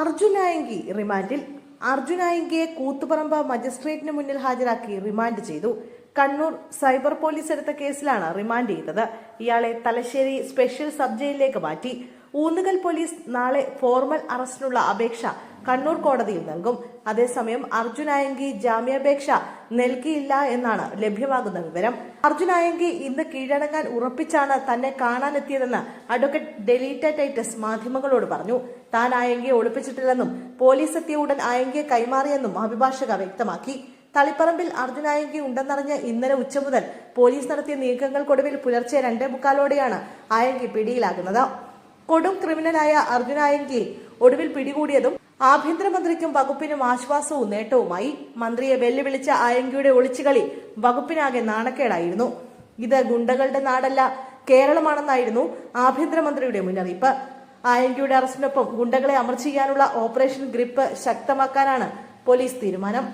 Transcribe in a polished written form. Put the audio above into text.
അർജുൻ ആയങ്കി റിമാൻഡിൽ. അർജുൻ ആയങ്കിയെ കൂത്തുപറമ്പ് മജിസ്ട്രേറ്റിന് മുന്നിൽ ഹാജരാക്കി റിമാൻഡ് ചെയ്തു. കണ്ണൂർ സൈബർ പോലീസ് എടുത്ത കേസിലാണ് റിമാൻഡ് ചെയ്തത്. ഇയാളെ തലശ്ശേരി സ്പെഷ്യൽ സബ് ജയിലിലേക്ക് മാറ്റി. ഊന്നുകൽ പോലീസ് നാളെ ഫോർമൽ അറസ്റ്റിനുള്ള അപേക്ഷ കണ്ണൂർ കോടതിയിൽ നൽകും. അതേസമയം അർജുൻ ആയങ്കി ജാമ്യാപേക്ഷ നൽകിയില്ല എന്നാണ് ലഭ്യമാകുന്ന വിവരം. അർജുൻ ആയങ്കി ഇന്ന് കീഴടങ്ങാൻ ഉറപ്പിച്ചാണ് തന്നെ കാണാനെത്തിയതെന്ന് അഡ്വക്കേറ്റ് ഡെലീറ്റ ടൈറ്റസ് മാധ്യമങ്ങളോട് പറഞ്ഞു. താൻ ആയങ്കിയെ ഒളിപ്പിച്ചിട്ടില്ലെന്നും പോലീസ് എത്തിയ ഉടൻ ആയങ്കിയെ കൈമാറിയെന്നും അഭിഭാഷക വ്യക്തമാക്കി. തളിപ്പറമ്പിൽ അർജുൻ ആയങ്കി ഉണ്ടെന്നറിഞ്ഞ് ഇന്നലെ ഉച്ച മുതൽ പോലീസ് നടത്തിയ നീക്കങ്ങൾക്കൊടുവിൽ പുലർച്ചെ 2:45 ആയങ്കി പിടിയിലാകുന്നത്. കൊടും ക്രിമിനലായ അർജുൻ ആയങ്കിയെ ഒടുവിൽ പിടികൂടിയതും ആഭ്യന്തരമന്ത്രിക്കും വകുപ്പിനും ആശ്വാസവും നേട്ടവുമായി. മന്ത്രിയെ വെല്ലുവിളിച്ച ആയങ്കിയുടെ ഒളിച്ചുകളി വകുപ്പിനാകെ നാണക്കേടായിരുന്നു. ഇത് ഗുണ്ടകളുടെ നാടല്ല, കേരളമാണെന്നായിരുന്നു ആഭ്യന്തരമന്ത്രിയുടെ മുന്നറിയിപ്പ്. ആയങ്കിയുടെ അറസ്റ്റിനൊപ്പം ഗുണ്ടകളെ അമർച്ച ചെയ്യാനുള്ള ഓപ്പറേഷൻ ഗ്രിപ്പ് ശക്തമാക്കാനാണ് പോലീസ് തീരുമാനം.